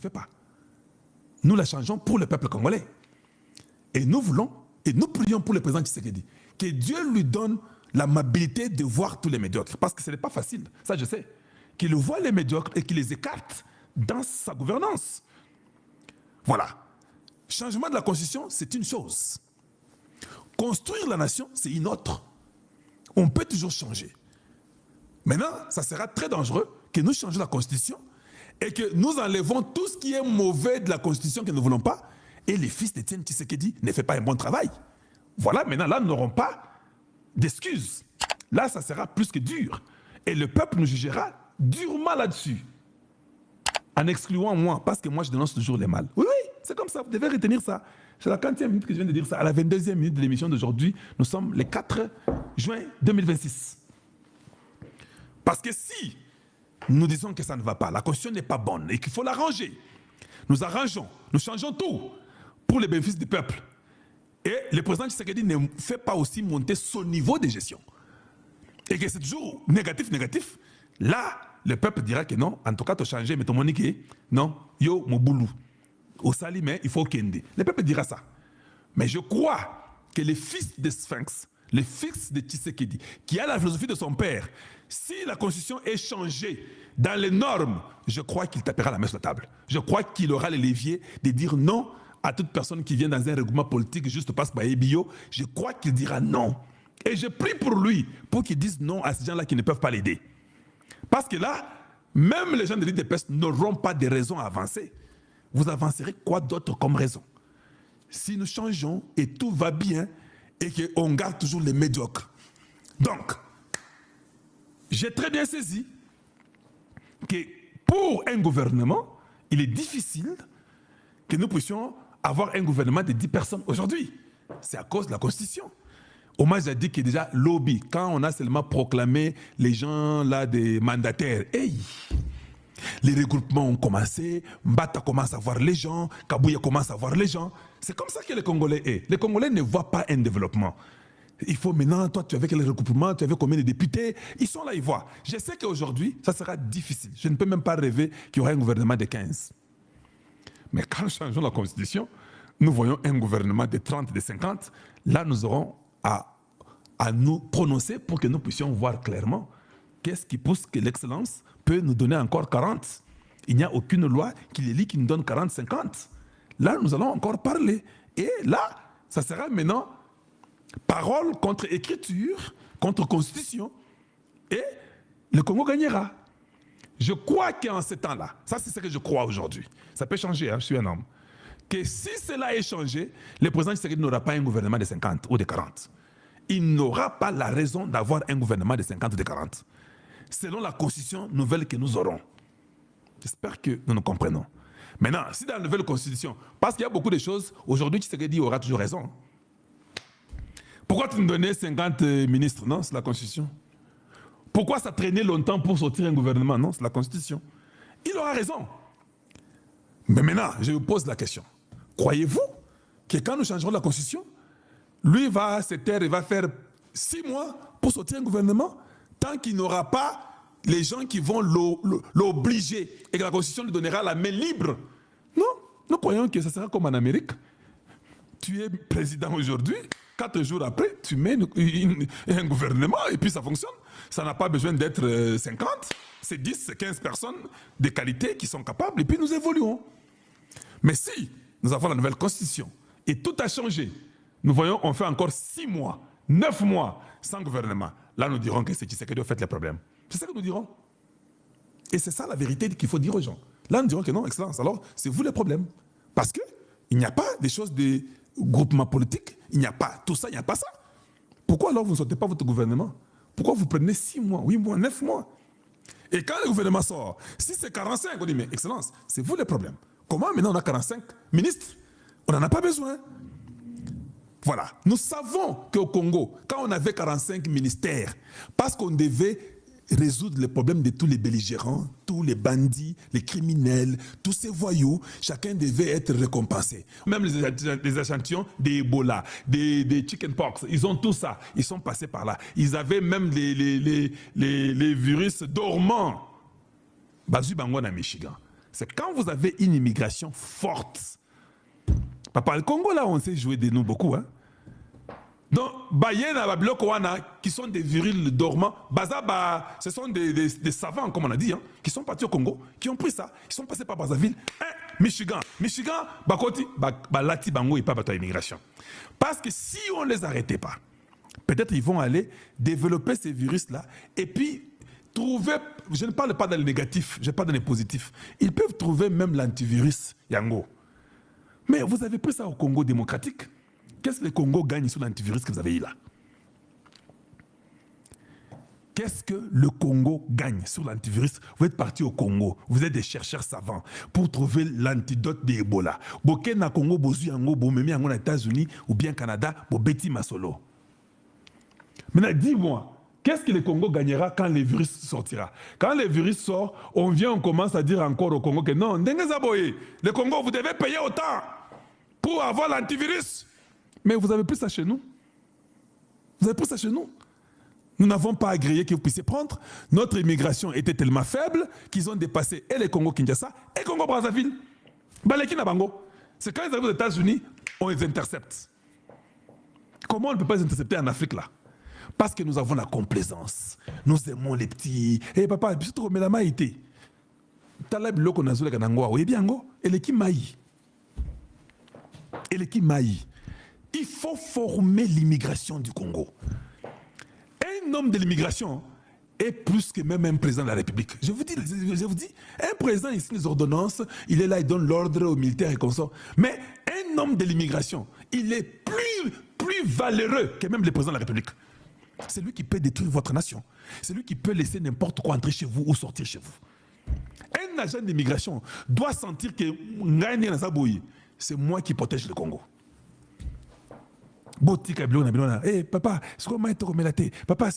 fait pas. Nous la changeons pour le peuple congolais. Et nous voulons, et nous prions pour le président Tshisekedi, que Dieu lui donne l'amabilité de voir tous les médiocres. Parce que ce n'est pas facile, ça je sais. Qu'il voit les médiocres et qu'il les écarte dans sa gouvernance. Voilà. Changement de la constitution, c'est une chose. Construire la nation, c'est une autre. On peut toujours changer. Maintenant, ça sera très dangereux que nous changions la constitution et que nous enlevons tout ce qui est mauvais de la constitution que nous ne voulons pas et les fils d'Étienne Tshisekedi ne font pas un bon travail. Voilà, maintenant, là, nous n'aurons pas d'excuses. Là, ça sera plus que dur. Et le peuple nous jugera durement là-dessus. En excluant moi, parce que moi, je dénonce toujours les mal. Oui, oui, c'est comme ça, vous devez retenir ça. C'est la 40e minute que je viens de dire ça. À la 22e minute de l'émission d'aujourd'hui, nous sommes le 4 juin 2026. Parce que si nous disons que ça ne va pas, la constitution n'est pas bonne et qu'il faut l'arranger, nous arrangeons, nous changeons tout pour les bénéfices du peuple. Et le président Tshisekedi ne fait pas aussi monter son niveau de gestion. Et que c'est toujours négatif, négatif. Là, le peuple dira que non, en tout cas, tu as changé, mais ton monique, non, yo, mon boulou. Au sali, mais il faut kende. Le peuple dira ça. Mais je crois que les fils de Sphinx, les fils de Tshisekedi, qui a la philosophie de son père, si la constitution est changée dans les normes, je crois qu'il tapera la main sur la table. Je crois qu'il aura le levier de dire non à toute personne qui vient dans un regroupement politique juste parce que bio. Je crois qu'il dira non. Et je prie pour lui, pour qu'il dise non à ces gens-là qui ne peuvent pas l'aider. Parce que là, même les gens de l'IDPS n'auront pas de raison à avancer. Vous avancerez quoi d'autre comme raison? Si nous changeons et tout va bien et qu'on garde toujours les médiocres. Donc, j'ai très bien saisi que pour un gouvernement, il est difficile que nous puissions avoir un gouvernement de 10 personnes aujourd'hui. C'est à cause de la Constitution. Omar a dit que déjà, lobby, quand on a seulement proclamé les gens là des mandataires, hey, les regroupements ont commencé, Mbata commence à voir les gens, Kabouya commence à voir les gens. C'est comme ça que les Congolais est. Les Congolais ne voient pas un développement. Il faut maintenant, toi, tu avais quel regroupement, tu avais combien de députés? Ils sont là, ils voient. Je sais qu'aujourd'hui, ça sera difficile. Je ne peux même pas rêver qu'il y aura un gouvernement de 15. Mais quand nous changeons la Constitution, nous voyons un gouvernement de 30, de 50. Là, nous aurons à nous prononcer pour que nous puissions voir clairement qu'est-ce qui pousse que l'excellence peut nous donner encore 40. Il n'y a aucune loi qui les lit qui nous donne 40, 50. Là, nous allons encore parler. Et là, ça sera maintenant parole contre écriture, contre constitution. Et le Congo gagnera. Je crois qu'en ce temps-là, ça c'est ce que je crois aujourd'hui. Ça peut changer, hein, je suis un homme. Que si cela est changé, le président Tshisekedi n'aura pas un gouvernement de 50 ou de 40. Il n'aura pas la raison d'avoir un gouvernement de 50 ou de 40. Selon la constitution nouvelle que nous aurons. J'espère que nous nous comprenons. Maintenant, si dans la nouvelle constitution, parce qu'il y a beaucoup de choses, aujourd'hui Tshisekedi aura toujours raison. Pourquoi tu nous donnais 50 ministres? Non, c'est la constitution. Pourquoi ça traînait longtemps pour sortir un gouvernement? Non, c'est la constitution. Il aura raison. Mais maintenant, je vous pose la question. Croyez-vous que quand nous changerons la constitution, lui va se taire et va faire 6 mois pour sortir un gouvernement tant qu'il n'aura pas les gens qui vont l'obliger et que la constitution lui donnera la main libre? Non, nous croyons que ça sera comme en Amérique. Tu es président aujourd'hui, 4 jours après, tu mets un gouvernement et puis ça fonctionne. Ça n'a pas besoin d'être 50, c'est 10, c'est 15 personnes de qualité qui sont capables et puis nous évoluons. Mais si nous avons la nouvelle constitution et tout a changé, nous voyons, on fait encore 6 mois, 9 mois sans gouvernement. Là, nous dirons que c'est Tshisekedi qui a fait les problèmes. C'est ça que nous dirons. Et c'est ça la vérité qu'il faut dire aux gens. Là, nous dirons que non, Excellence, alors c'est vous le problème. Parce qu'il n'y a pas des choses de groupement politique, il n'y a pas tout ça, il n'y a pas ça. Pourquoi alors vous ne sortez pas votre gouvernement? Pourquoi vous prenez 6 mois, 8 mois, 9 mois? Et quand le gouvernement sort, si c'est 45, on dit, mais Excellence, c'est vous le problème. Comment maintenant on a 45 ministres? On n'en a pas besoin. Voilà. Nous savons qu'au Congo, quand on avait 45 ministères, parce qu'on devait résoudre les problèmes de tous les belligérants, tous les bandits, les criminels, tous ces voyous, chacun devait être récompensé. Même les échantillons d'Ebola, des chickenpox, ils ont tout ça. Ils sont passés par là. Ils avaient même les virus dormants. Bazu Bango na Michigan. c'est quand vous avez une immigration forte. Papa, le Congo, là, on sait jouer de nous beaucoup. Hein? Donc, qui sont des virils dormants, ce sont des savants, comme on a dit, hein, qui sont partis au Congo, qui ont pris ça, ils sont passés par Brazzaville, Michigan, Bakoti, Lati, Bango et pas immigration. Parce que si on ne les arrêtait pas, peut-être ils vont aller développer ces virus-là et puis trouver, je ne parle pas dans le négatif, je parle dans le positif, ils peuvent trouver même l'antivirus Yango. Mais vous avez pris ça au Congo démocratique. Qu'est-ce que le Congo gagne sur l'antivirus que vous avez eu là? Qu'est-ce que le Congo gagne sur l'antivirus? Vous êtes parti au Congo, vous êtes des chercheurs savants pour trouver l'antidote de Ebola. Bokena Congo, bozu yango, bomemi yango aux États-Unis ou bien Canada, bobeti masolo. Maintenant, dis-moi, qu'est-ce que le Congo gagnera quand le virus sortira? Quand le virus sort, on commence à dire encore au Congo que non, le Congo, vous devez payer autant pour avoir l'antivirus. Mais vous avez pris ça chez nous. Vous avez pris ça chez nous. Nous n'avons pas agréé que vous puissiez prendre. Notre immigration était tellement faible qu'ils ont dépassé et le Congo-Kinshasa et le Congo-Brazzaville. Baleki na bango. C'est quand ils arrivent aux États-Unis, on les intercepte. Comment on ne peut pas les intercepter en Afrique là? Parce que nous avons la complaisance. Nous aimons les petits. Eh papa, je suis trop mais la maïté. Talab loko nazule kanangwa. Oui bien go. Et les qui maï. Et les qui maï. Il faut former l'immigration du Congo. Un homme de l'immigration est plus que même un président de la République. Je vous dis, un président ici les ordonnances, il est là, il donne l'ordre aux militaires et consorts. Mais un homme de l'immigration, il est plus valeureux que même le président de la République. C'est lui qui peut détruire votre nation. C'est lui qui peut laisser n'importe quoi entrer chez vous ou sortir chez vous. Un agent d'immigration doit sentir que c'est moi qui protège le Congo. Hey, papa, c'est quoi papa,